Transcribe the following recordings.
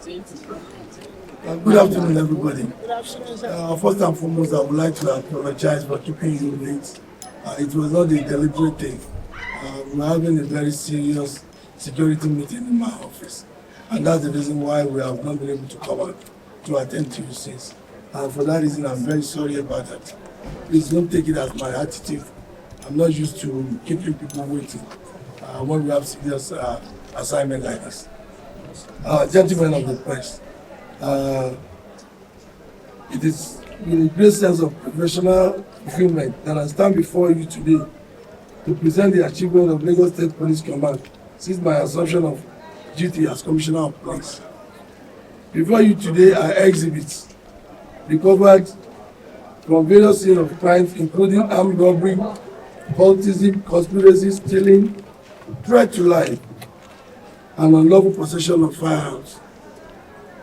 Good afternoon, everybody. First and foremost, I would like to apologize for keeping you late. It was not a deliberate thing. We're having a very serious security meeting in my office, and that's the reason why we have not been able to come out to attend to you since. And for that reason, I'm very sorry about that. Please don't take it as my attitude. I'm not used to keeping people waiting when we have serious assignment like this. Gentlemen of the press, it is with a great sense of professional fulfillment that I stand before you today to present the achievement of Lagos State Police Command since my assumption of duty as Commissioner of Police. Before you today are exhibits recovered from various scenes of crimes, including armed robbery, cultism, conspiracy, stealing, threat to life, and unlawful possession of firearms.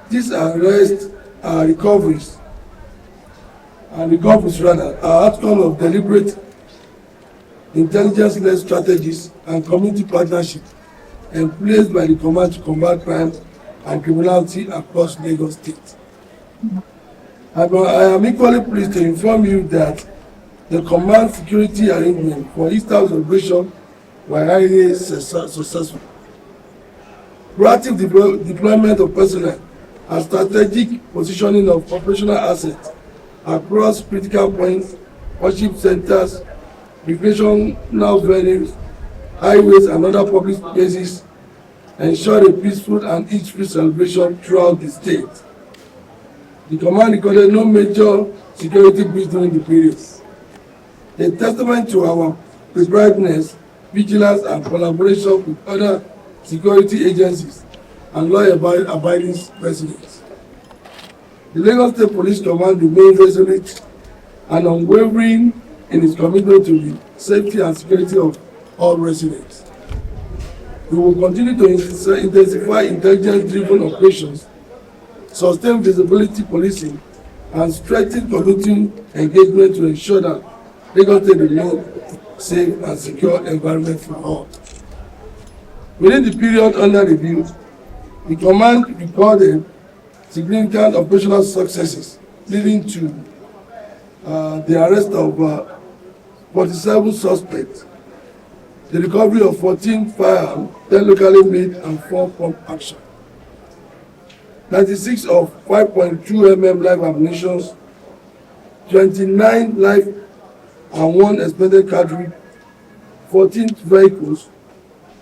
These arrests are recoveries are outcome of deliberate intelligence-led strategies and community partnership emplaced by the command to combat crime and criminality across Lagos State. I am equally pleased to inform you that the command security arrangement for East House operation were highly successful. Proactive deployment of personnel and strategic positioning of operational assets across critical points, worship centers, recreational venues, highways, and other public spaces ensure a peaceful and each-free celebration throughout the state. The command recorded no major security breach during the period. A testament to our preparedness, vigilance, and collaboration with other security agencies and law-abiding residents. The Lagos State Police Command remains resolute and unwavering in its commitment to the safety and security of all residents. We will continue to intensify intelligence-driven operations, sustain visibility policing, and strengthen community engagement to ensure that Lagos State remains safe and secure environment for all. Within the period under review, the command recorded significant operational successes, leading to the arrest of 47 suspects, the recovery of 14 firearms, 10 locally made and 4 pump action, 96 of 5.2 mm live ammunition, 29 live and 1 expended cartridge, 14 vehicles,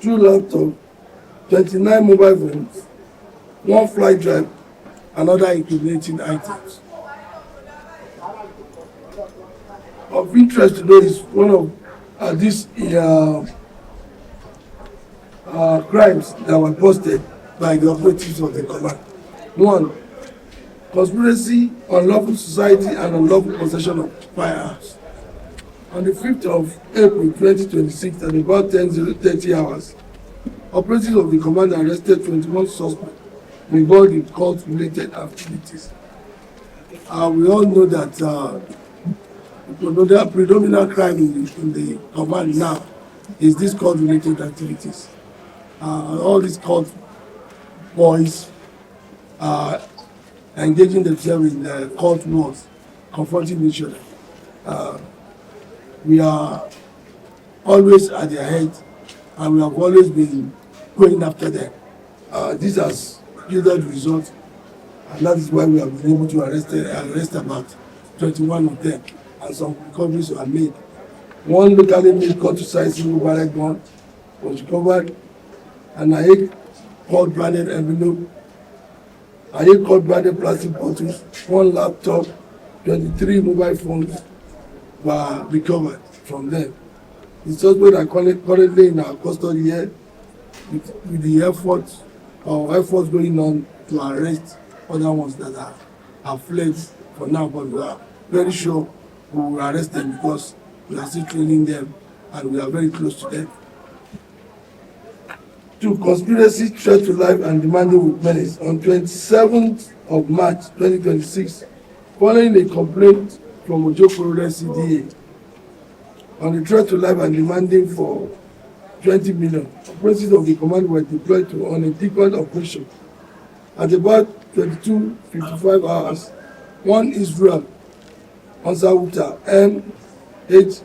2 laptops, 29 mobile phones, 1 flight drive, and other incriminating items. Of interest to know is one of these crimes that were posted by the operatives of the command. 1. Conspiracy, unlawful society, and unlawful possession of firearms. On the 5th of April 2026 at about 10:30 hours, operatives of the command arrested 21 suspects involved in cult-related activities. We all know that the predominant crime in the command now is these cult-related activities. All these cult boys are engaging themselves in cult wars, confronting each other. We are always at their head, and we have always been going after them. This has yielded results, and that is why we have been able to arrest about 21 of them, and some recoveries were made. 1 locally made cultism single barrel gun was recovered, and a called branded envelope, a called branded plastic bottles, 1 laptop, 23 mobile phones were recovered from them. The suspects are currently in our custody here with the efforts going on to arrest other ones that are fled for now, but we are very sure we will arrest them because we are still training them and we are very close to them. 2. Conspiracy, threat to life, and demanding with menace. On 27th of March 2026, following a complaint from Ojokoro CDA on the threat to life and demanding for 20 million, operatives of the command were deployed on a decoy operation At about 22:55 hours, one Israel Ansawuta, aged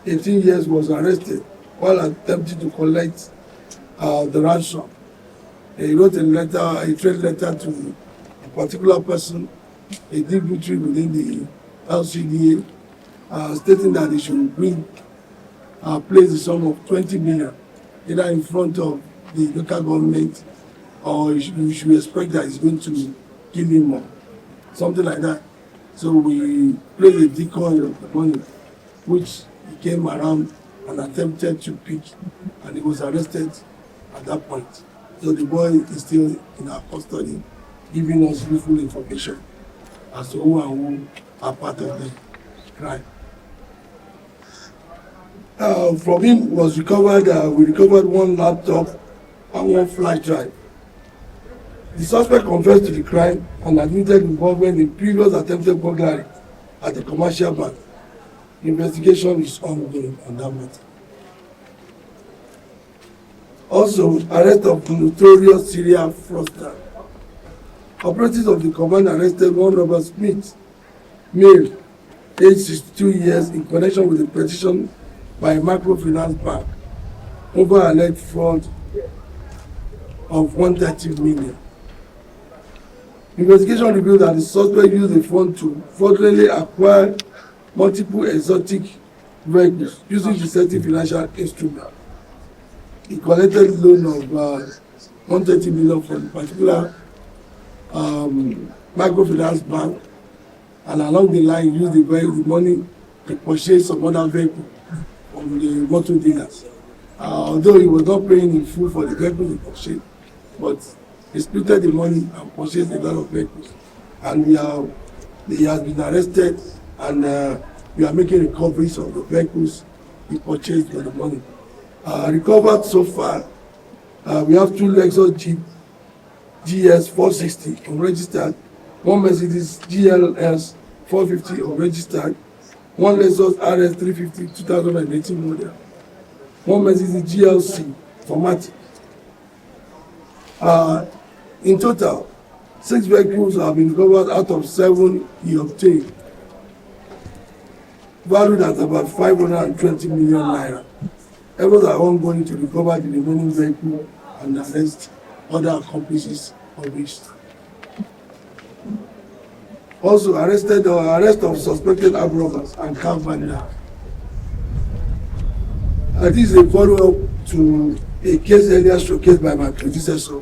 18 years, was arrested while attempting to collect the ransom. He wrote a trade letter to a particular person, a dignitary within the LCDA, stating that they should place the sum of 20 million either in front of the local government, or you should expect that it's going to give him more, something like that. So we placed a decoy of the money, which he came around and attempted to pick, and he was arrested at that point. So the boy is still in our custody, giving us useful information as to who and who are part of the crime. From him was recovered, we recovered one laptop and one flash drive. The suspect confessed to the crime and admitted involvement in previous attempted burglary at a commercial bank. Investigation is ongoing on that matter. Also, arrest of notorious serial fraudster. Operatives of the command arrested one Robert Smith, male, aged 62 years, in connection with a petition by a microfinance bank over alleged fraud of 130 million. Investigation revealed that the suspect used the fund to fraudulently acquire multiple exotic vehicles using deceptive financial instruments. He collected loan of 130 million from a particular microfinance bank, and along the line used the money to purchase some other vehicle from the motor dealers. Although he was not paying in full for the vehicle he purchased, but he split the money and purchased a lot of vehicles. And he has been arrested, and we are making recoveries of the vehicles he purchased with the money. Recovered so far, we have two Lexus Jeep GS 460 unregistered, one Mercedes GLS 450 unregistered, one Lexus RS 350 2018 model, one Mercedes GLC Formatic. In total, 6 vehicles have been recovered out of 7 he obtained, valued at about 520 million naira. Efforts are ongoing to recover the remaining vehicle and arrest other accomplices of this. Also arrest of suspected armed robbers and car vandals. This is a follow-up to a case earlier showcased by my predecessor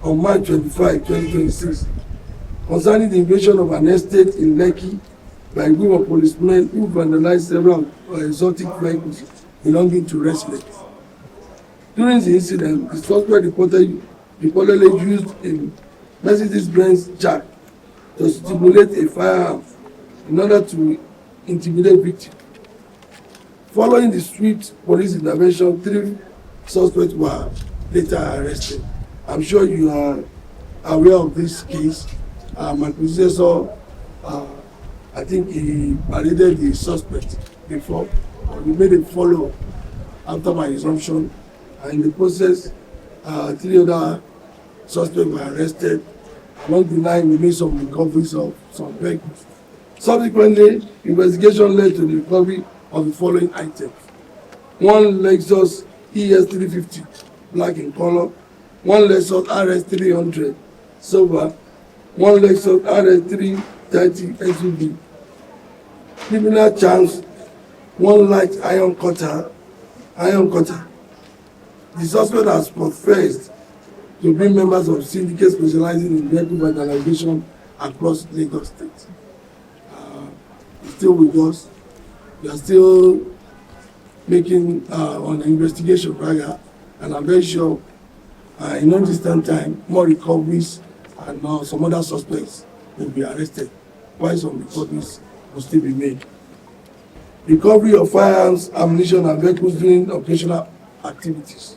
on March 25, 2026, concerning the invasion of an estate in Lekki by a group of policemen who vandalized several exotic vehicles belonging to residents. During the incident, the suspect reportedly used a Mercedes-Benz jack to stimulate a firearm in order to intimidate victims. Following the swift police intervention, 3 suspects were later arrested. I'm sure you are aware of this case. My predecessor, I think he paraded the suspect before. We made a follow-up after my resumption, and in the process, 3 other suspects were arrested. Along the line, we made some recoveries of some vehicles. Subsequently, investigation led to the recovery of the following items: one Lexus ES 350, black in color; one Lexus RS 300, silver; one Lexus RS 330 SUV. Criminal charms: one light iron cutter. The suspect has professed to be members of syndicates specializing in vehicle vandalization across Lagos State. He's still with us. We are still making on the investigation rather, and I'm very sure in no distant time more recoveries and some other suspects will be arrested, while some recoveries will still be made. Recovery of firearms, ammunition, and vehicles during operational activities.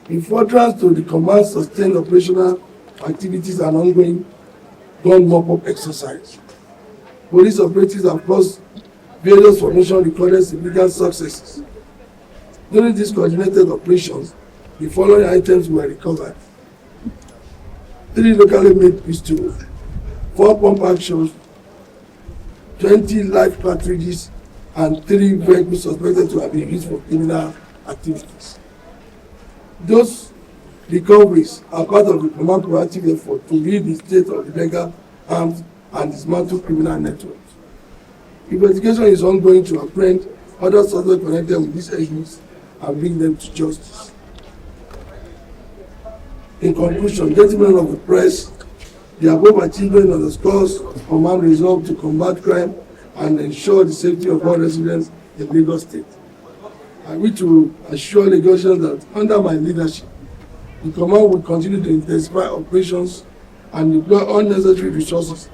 In furtherance to the command sustained operational activities and ongoing gun mop-up exercise, police operatives have caused various formations recorded significant successes. During these coordinated operations, the following items were recovered: 3 locally made pistols, 4 pump actions, 20 live cartridges, and 3 vehicles suspected to have been used for criminal activities. Those recoveries are part of the command proactive effort to rid the state of illegal arms and dismantle criminal networks. Investigation is ongoing to apprehend other suspects connected with these agents and bring them to justice. In conclusion, gentlemen of the press, the above achievement underscores command resolve to combat crime and ensure the safety of all residents in Lagos State. I wish to assure Lagosians that under my leadership, the command will continue to intensify operations and deploy unnecessary resources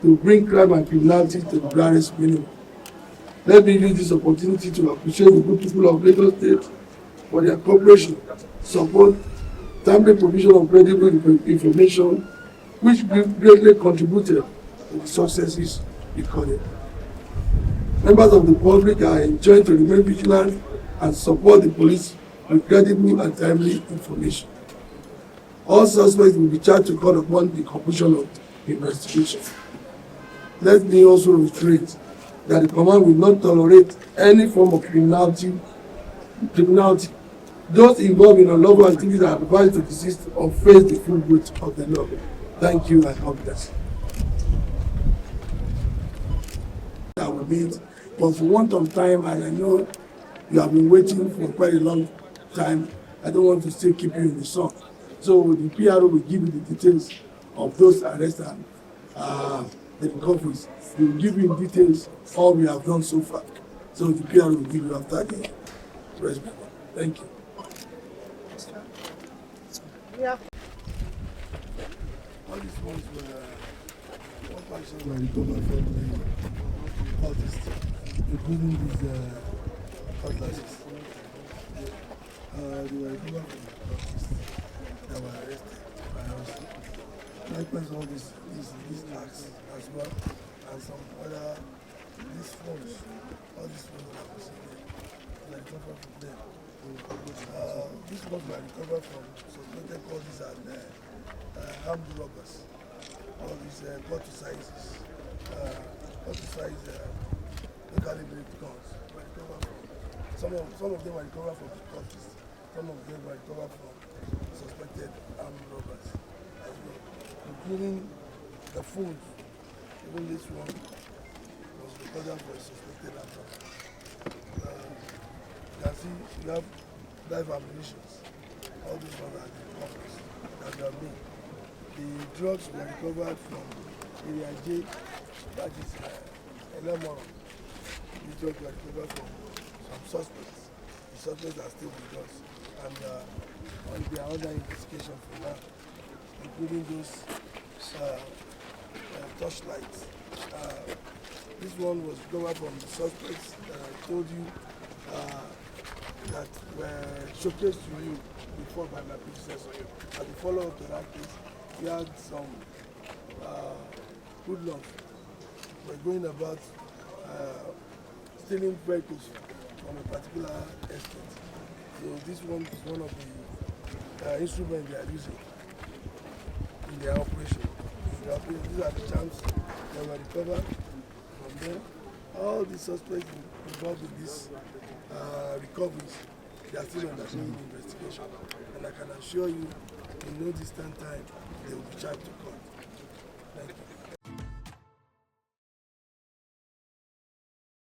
to bring crime and criminality to the barest minimum. Let me use this opportunity to appreciate the good people of Lagos State for their cooperation, support, timely provision of credible information, which greatly contributed to the successes recorded. Members of the public are enjoined to remain vigilant and support the police with credible and timely information. All suspects will be charged to court upon the conclusion of the investigation. Let me also reiterate that the command will not tolerate any form of criminality. Those involved in unlawful activities are advised to desist or face the full weight of the law. Thank you and God bless. I will meet, but for want of time, and I know you have been waiting for quite a long time, I don't want to still keep you in the sun. So the PRO will give you the details of those arrested and the recoveries. We will give you in details all we have done so far. So the PRO will give you after the press briefing. Thank you. Yeah. All these ones were one person were recovered from the cultists, including these cutlasses. They were recovered from the cultists that were arrested by us. Likewise, all these tags as well, and some other these phones, all these phones that was in there, were recovered from them. These ones were recovered from suspected causes and armed robbers. All these cartridges, locally made guns were recovered from. Some of them were recovered from the cultists. Some of them were recovered from suspected armed robbers as well, including the phones. Even this one was recovered for a suspected armed robber. You can see you have live ammunition. All these ones are the copies that were made. The drugs were recovered from Area J, that is Elemoro. These drugs were recovered from some suspects. The suspects are still with us, and they are under investigation for now, including those torchlights. This one was recovered from the suspects that I told you that were showcased to you before by my predecessor. As a follow-up to that case, we had some hoodlums were going about stealing vehicles from a particular estate. So this one is one of the instruments they are using in their operation. These are the charms that were recovered from them. All the suspects involved in these recoveries, they are still undergoing investigation. And I can assure you, in no distant time, they will be charged to court.